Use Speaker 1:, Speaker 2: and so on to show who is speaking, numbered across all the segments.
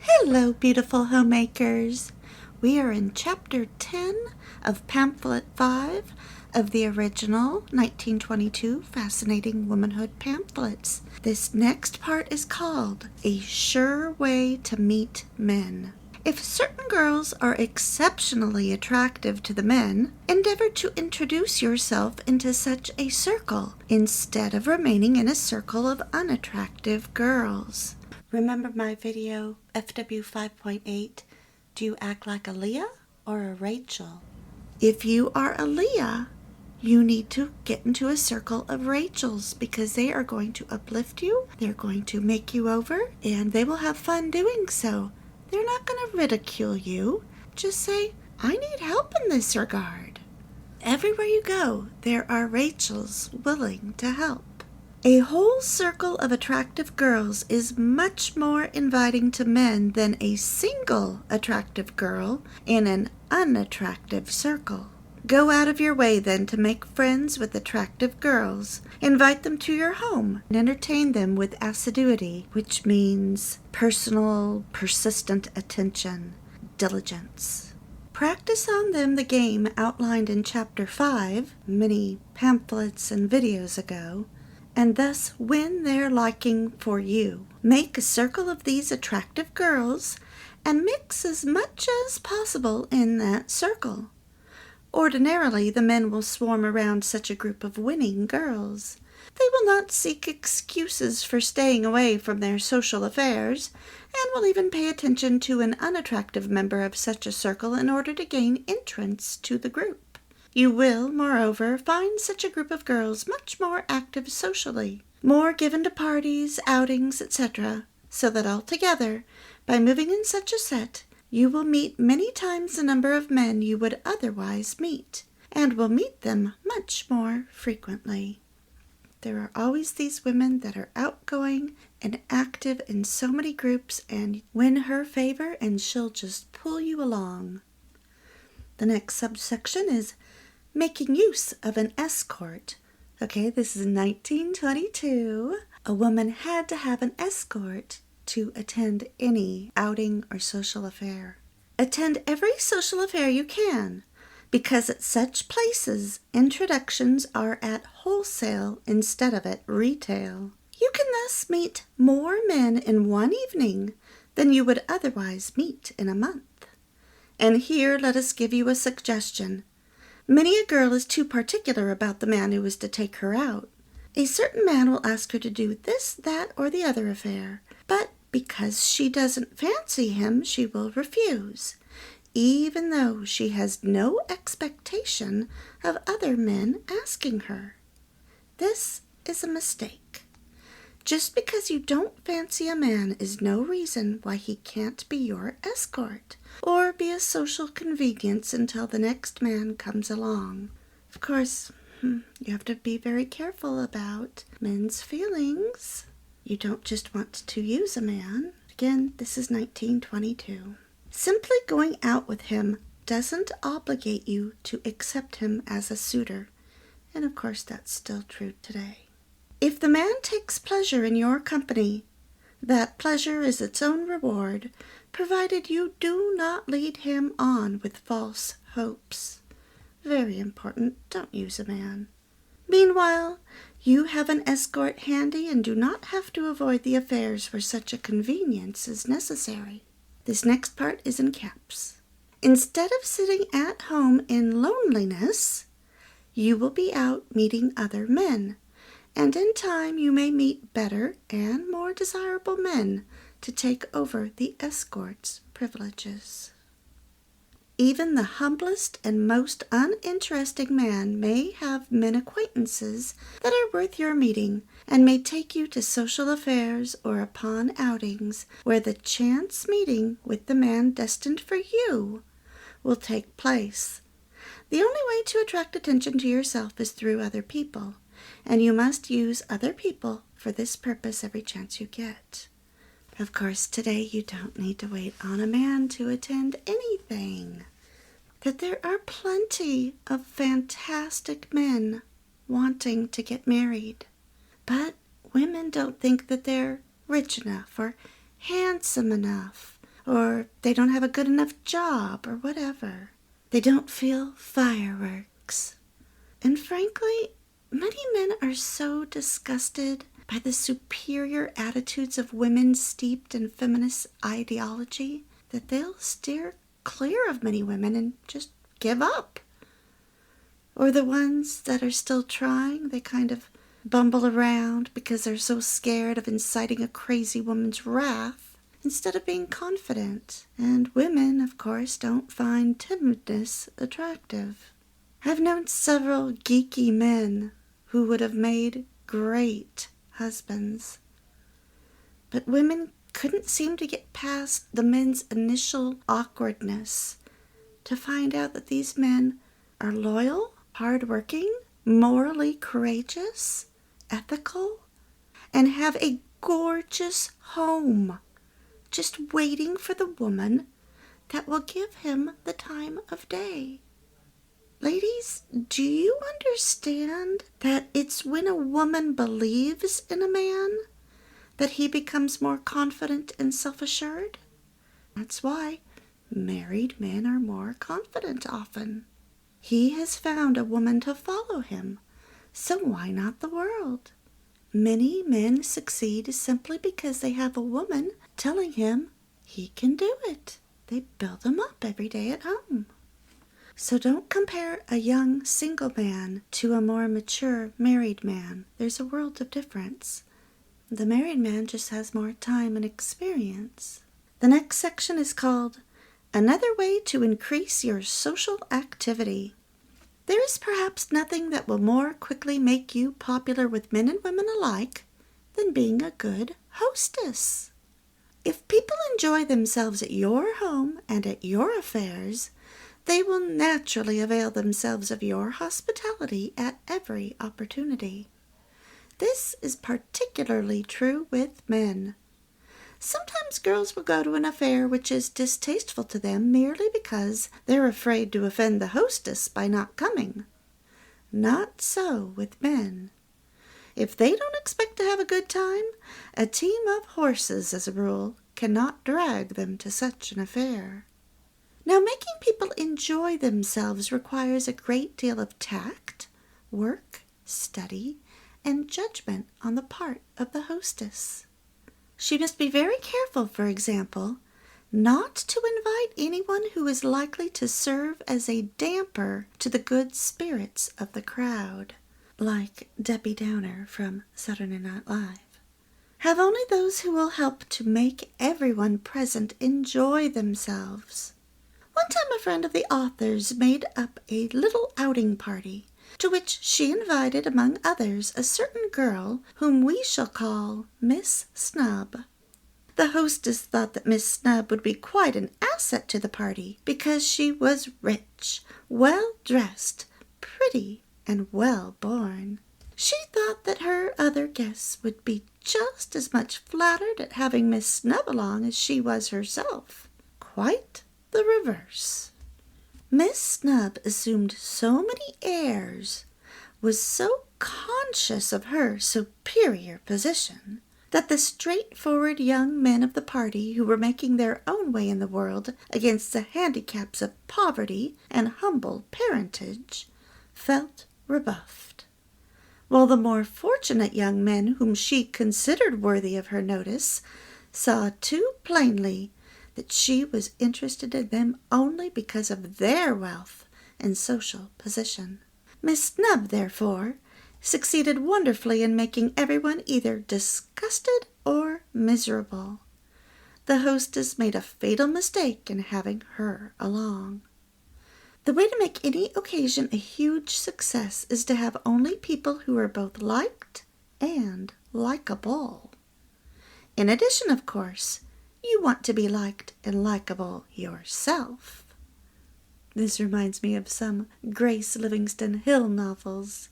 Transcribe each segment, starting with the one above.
Speaker 1: Hello, beautiful homemakers. We are in Chapter 10 of Pamphlet 5 of the original 1922 Fascinating Womanhood pamphlets. This next part is called A Sure Way to Meet Men. If certain girls are exceptionally attractive to the men, endeavor to introduce yourself into such a circle instead of remaining in a circle of unattractive girls. Remember my video, FW5.8, Do you act like a Leah or a Rachel? If you are a Leah, you need to get into a circle of Rachels because they are going to uplift you, they're going to make you over, and they will have fun doing so. They're not going to ridicule you. Just say, I need help in this regard. Everywhere you go, there are Rachels willing to help. A whole circle of attractive girls is much more inviting to men than a single attractive girl in an unattractive circle. Go out of your way then to make friends with attractive girls. Invite them to your home and entertain them with assiduity, which means personal, persistent attention, diligence. Practice on them the game outlined in Chapter 5, many pamphlets and videos ago, and thus win their liking for you. Make a circle of these attractive girls and mix as much as possible in that circle. Ordinarily, the men will swarm around such a group of winning girls. They will not seek excuses for staying away from their social affairs, and will even pay attention to an unattractive member of such a circle in order to gain entrance to the group. You will, moreover, find such a group of girls much more active socially, more given to parties, outings, etc., so that altogether, by moving in such a set, you will meet many times the number of men you would otherwise meet, and will meet them much more frequently. There are always these women that are outgoing and active in so many groups, and win her favor and she'll just pull you along. The next subsection is making use of an escort. Okay, this is 1922. A woman had to have an escort to attend any outing or social affair. Attend every social affair you can, because at such places, introductions are at wholesale instead of at retail. You can thus meet more men in one evening than you would otherwise meet in a month. And here let us give you a suggestion. Many a girl is too particular about the man who is to take her out. A certain man will ask her to do this, that, or the other affair, but because she doesn't fancy him, she will refuse, even though she has no expectation of other men asking her. This is a mistake. Just because you don't fancy a man is no reason why he can't be your escort, or be a social convenience until the next man comes along. Of course, you have to be very careful about men's feelings. You don't just want to use a man. Again, this is 1922. Simply going out with him doesn't obligate you to accept him as a suitor. And of course, that's still true today. If the man takes pleasure in your company, that pleasure is its own reward, provided you do not lead him on with false hopes. Very important, don't use a man. Meanwhile, you have an escort handy and do not have to avoid the affairs where such a convenience is necessary. This next part is in caps. Instead of sitting at home in loneliness, you will be out meeting other men, and in time you may meet better and more desirable men to take over the escort's privileges. Even the humblest and most uninteresting man may have men acquaintances that are worth your meeting, and may take you to social affairs or upon outings where the chance meeting with the man destined for you will take place. The only way to attract attention to yourself is through other people, and you must use other people for this purpose every chance you get. Of course, today you don't need to wait on a man to attend anything. That there are plenty of fantastic men wanting to get married. But women don't think that they're rich enough or handsome enough or they don't have a good enough job, or whatever. They don't feel fireworks. And frankly, many men are so disgusted by the superior attitudes of women steeped in feminist ideology that they'll steer clear of many women and just give up. Or the ones that are still trying, they kind of bumble around because they're so scared of inciting a crazy woman's wrath instead of being confident. And women, of course, don't find timidness attractive. I've known several geeky men who would have made great husbands. But women couldn't seem to get past the men's initial awkwardness to find out that these men are loyal, hardworking, morally courageous, ethical, and have a gorgeous home just waiting for the woman that will give him the time of day. Ladies, do you understand that it's when a woman believes in a man that he becomes more confident and self-assured? That's why married men are more confident often. He has found a woman to follow him, so why not the world? Many men succeed simply because they have a woman telling him he can do it. They build him up every day at home. So don't compare a young single man to a more mature married man. There's a world of difference. The married man just has more time and experience. The next section is called Another Way to Increase Your Social Activity. There is perhaps nothing that will more quickly make you popular with men and women alike than being a good hostess. If people enjoy themselves at your home and at your affairs, they will naturally avail themselves of your hospitality at every opportunity. This is particularly true with men. Sometimes girls will go to an affair which is distasteful to them merely because they're afraid to offend the hostess by not coming. Not so with men. If they don't expect to have a good time, a team of horses, as a rule, cannot drag them to such an affair. Now, making people enjoy themselves requires a great deal of tact, work, study, and judgment on the part of the hostess. She must be very careful, for example, not to invite anyone who is likely to serve as a damper to the good spirits of the crowd, like Debbie Downer from Saturday Night Live. Have only those who will help to make everyone present enjoy themselves. One time a friend of the author's made up a little outing party, to which she invited, among others, a certain girl whom we shall call Miss Snub. The hostess thought that Miss Snub would be quite an asset to the party because she was rich, well-dressed, pretty, and well-born. She thought that her other guests would be just as much flattered at having Miss Snub along as she was herself. Quite the reverse. Miss Snub assumed so many airs, was so conscious of her superior position, that the straightforward young men of the party who were making their own way in the world against the handicaps of poverty and humble parentage felt rebuffed, while the more fortunate young men whom she considered worthy of her notice saw too plainly that she was interested in them only because of their wealth and social position. Miss Snub, therefore, succeeded wonderfully in making everyone either disgusted or miserable. The hostess made a fatal mistake in having her along. The way to make any occasion a huge success is to have only people who are both liked and likable. In addition, of course, you want to be liked and likable yourself. This reminds me of some Grace Livingston Hill novels.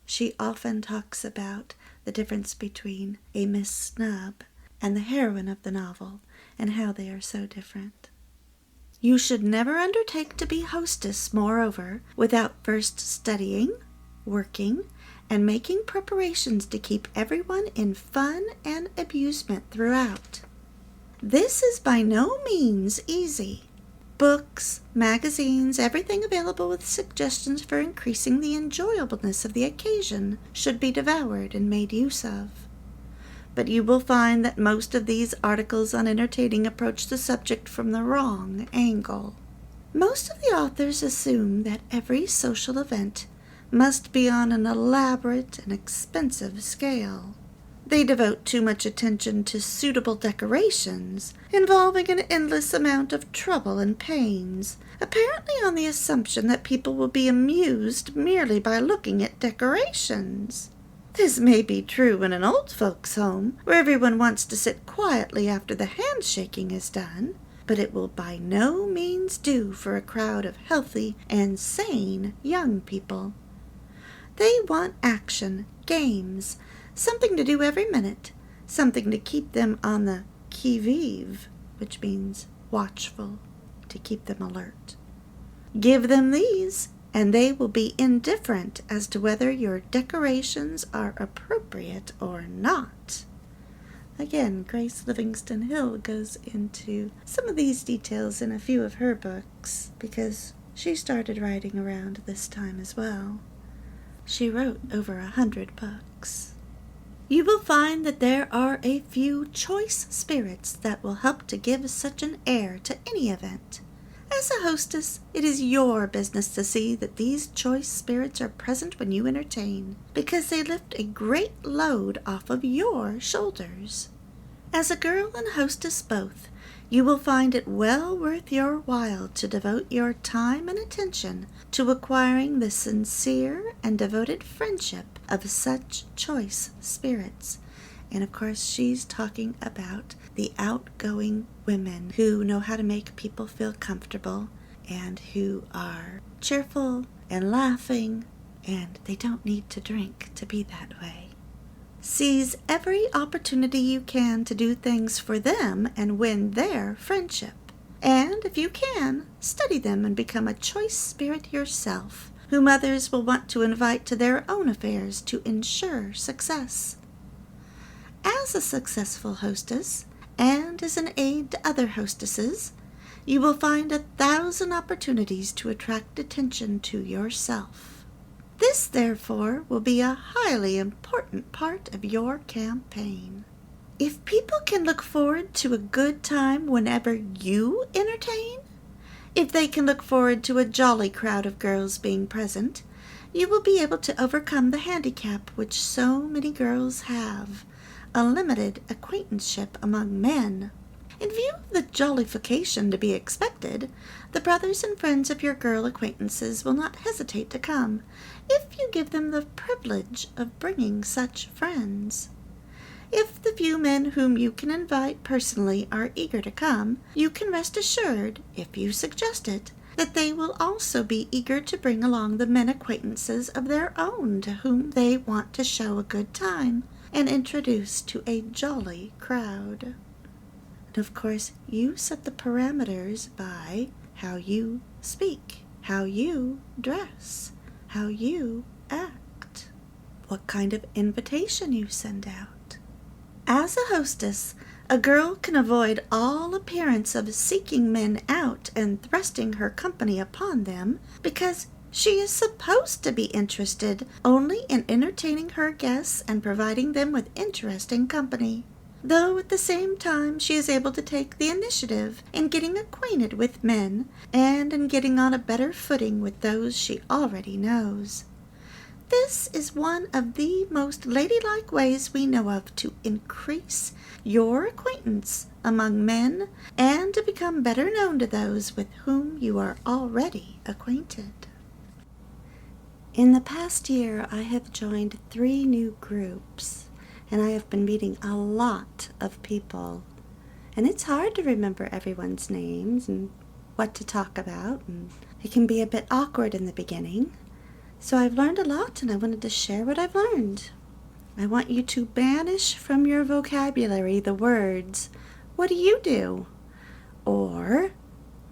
Speaker 1: She often talks about the difference between a Miss Snub and the heroine of the novel and how they are so different. You should never undertake to be hostess, moreover, without first studying, working, and making preparations to keep everyone in fun and amusement throughout. This is by no means easy. Books, magazines, everything available with suggestions for increasing the enjoyableness of the occasion should be devoured and made use of. But you will find that most of these articles on entertaining approach the subject from the wrong angle. Most of the authors assume that every social event must be on an elaborate and expensive scale. They devote too much attention to suitable decorations, involving an endless amount of trouble and pains, apparently on the assumption that people will be amused merely by looking at decorations. This may be true in an old folks' home, where everyone wants to sit quietly after the handshaking is done, but it will by no means do for a crowd of healthy and sane young people. They want action, games, something to do every minute, something to keep them on the qui-vive, which means watchful, to keep them alert. Give them these, and they will be indifferent as to whether your decorations are appropriate or not. Again, Grace Livingston Hill goes into some of these details in a few of her books, because she started writing around this time as well. She wrote over 100 books. You will find that there are a few choice spirits that will help to give such an air to any event. As a hostess, it is your business to see that these choice spirits are present when you entertain, because they lift a great load off of your shoulders. As a girl and hostess both, you will find it well worth your while to devote your time and attention to acquiring the sincere and devoted friendship of such choice spirits. And of course, she's talking about the outgoing women who know how to make people feel comfortable and who are cheerful and laughing, and they don't need to drink to be that way. Seize every opportunity you can to do things for them and win their friendship. And if you can, study them and become a choice spirit yourself, whom others will want to invite to their own affairs to ensure success. As a successful hostess, and as an aid to other hostesses, you will find 1,000 opportunities to attract attention to yourself. This, therefore, will be a highly important part of your campaign. If people can look forward to a good time whenever you entertain, if they can look forward to a jolly crowd of girls being present, you will be able to overcome the handicap which so many girls have, a limited acquaintanceship among men. In view of the jollification to be expected, the brothers and friends of your girl acquaintances will not hesitate to come, if you give them the privilege of bringing such friends. If the few men whom you can invite personally are eager to come, you can rest assured, if you suggest it, that they will also be eager to bring along the men acquaintances of their own to whom they want to show a good time and introduce to a jolly crowd. And of course, you set the parameters by how you speak, how you dress, how you act, what kind of invitation you send out. As a hostess, a girl can avoid all appearance of seeking men out and thrusting her company upon them, because she is supposed to be interested only in entertaining her guests and providing them with interesting company, though at the same time she is able to take the initiative in getting acquainted with men and in getting on a better footing with those she already knows. This is one of the most ladylike ways we know of to increase your acquaintance among men and to become better known to those with whom you are already acquainted. In the past year, I have joined 3 new groups, and I have been meeting a lot of people. And it's hard to remember everyone's names and what to talk about, and it can be a bit awkward in the beginning. So I've learned a lot, and I wanted to share what I've learned. I want you to banish from your vocabulary the words, "What do you do?" Or,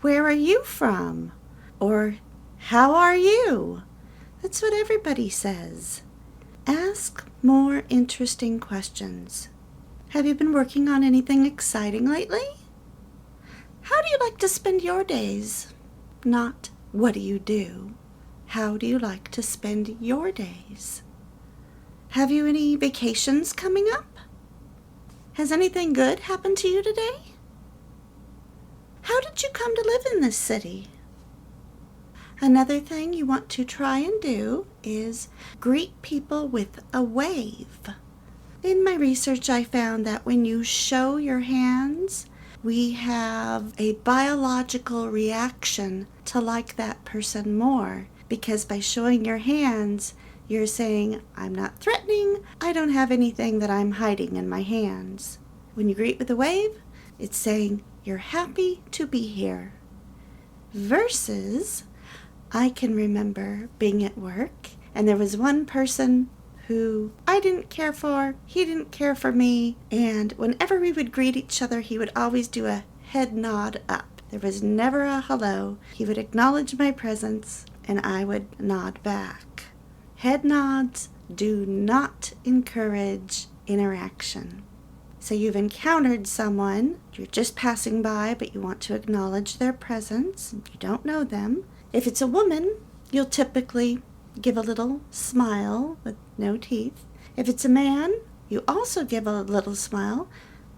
Speaker 1: "Where are you from?" Or, "How are you?" That's what everybody says. Ask more interesting questions. Have you been working on anything exciting lately? How do you like to spend your days? Not what do you do? How do you like to spend your days? Have you any vacations coming up? Has anything good happened to you today? How did you come to live in this city? Another thing you want to try and do is greet people with a wave. In my research, I found that when you show your hands, we have a biological reaction to like that person more, because by showing your hands, you're saying, I'm not threatening, I don't have anything that I'm hiding in my hands. When you greet with a wave, it's saying you're happy to be here. Versus, I can remember being at work, and there was one person who I didn't care for, he didn't care for me, and whenever we would greet each other, he would always do a head nod up. There was never a hello. He would acknowledge my presence, and I would nod back. Head nods do not encourage interaction. So you've encountered someone, you're just passing by, but you want to acknowledge their presence, you don't know them. If it's a woman, you'll typically give a little smile with no teeth. If it's a man, you also give a little smile,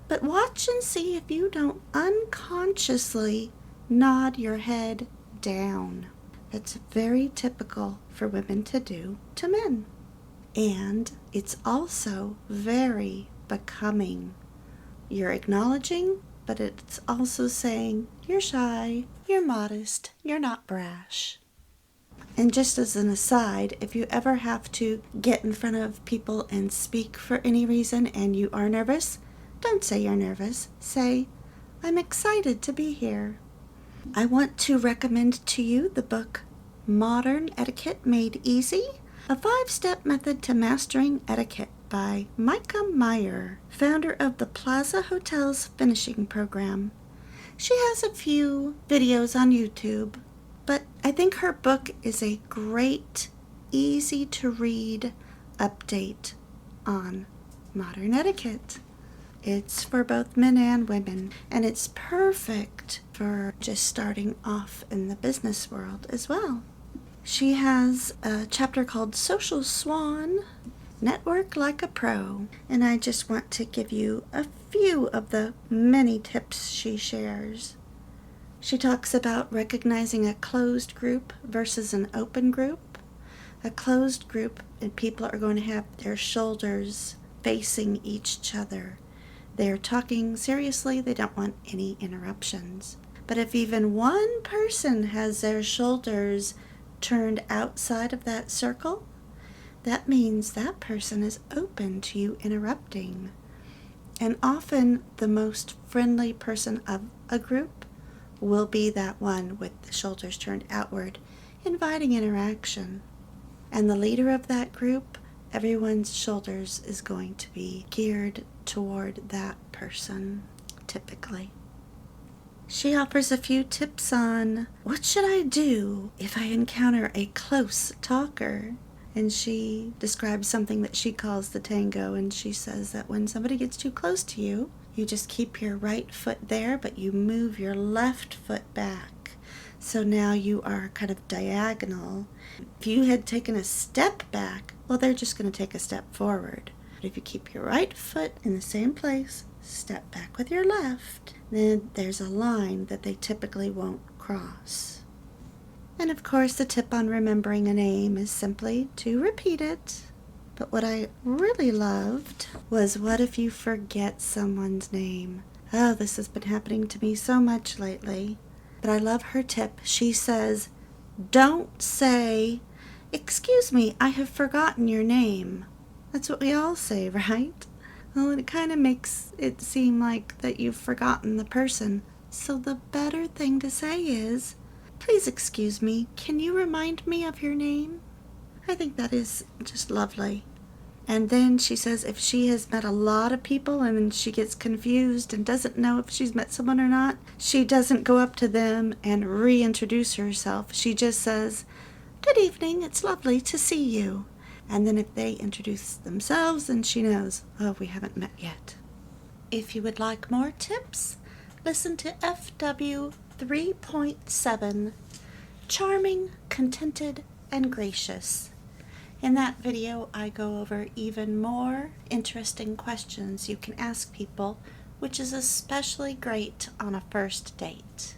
Speaker 1: but watch and see if you don't unconsciously nod your head down. That's very typical for women to do to men. And it's also very becoming. You're acknowledging, but it's also saying you're shy, you're modest, you're not brash. And just as an aside, if you ever have to get in front of people and speak for any reason and you are nervous, don't say you're nervous. Say, I'm excited to be here. I want to recommend to you the book Modern Etiquette Made Easy, a 5-step method to mastering etiquette by Micah Meyer, founder of the Plaza Hotels finishing program. She has a few videos on YouTube, but I think her book is a great, easy to read update on modern etiquette. It's for both men and women, and it's perfect for just starting off in the business world as well. She has a chapter called Social Swan, Network Like a Pro, and I just want to give you a few of the many tips she shares. She talks about recognizing a closed group versus an open group. A closed group, and people are going to have their shoulders facing each other. They're talking seriously, they don't want any interruptions. But if even one person has their shoulders turned outside of that circle, that means that person is open to you interrupting. And often the most friendly person of a group will be that one with the shoulders turned outward, inviting interaction. And the leader of that group, everyone's shoulders is going to be geared toward that person, typically. She offers a few tips on what should I do if I encounter a close talker. And she describes something that she calls the tango, and she says that when somebody gets too close to you, you just keep your right foot there, but you move your left foot back. So now you are kind of diagonal. If you had taken a step back, well, they're just going to take a step forward. But if you keep your right foot in the same place, step back with your left, then there's a line that they typically won't cross. And of course, the tip on remembering a name is simply to repeat it. But what I really loved was, what if you forget someone's name? Oh, this has been happening to me so much lately. But I love her tip. She says, don't say, excuse me, I have forgotten your name. That's what we all say, right? Well, it kind of makes it seem like that you've forgotten the person. So the better thing to say is, please excuse me, can you remind me of your name? I think that is just lovely. And then she says if she has met a lot of people and she gets confused and doesn't know if she's met someone or not, she doesn't go up to them and reintroduce herself. She just says, good evening, it's lovely to see you. And then if they introduce themselves, then she knows, oh, we haven't met yet. If you would like more tips, listen to FW3.7, Charming, Contented, and Gracious. In that video, I go over even more interesting questions you can ask people, which is especially great on a first date.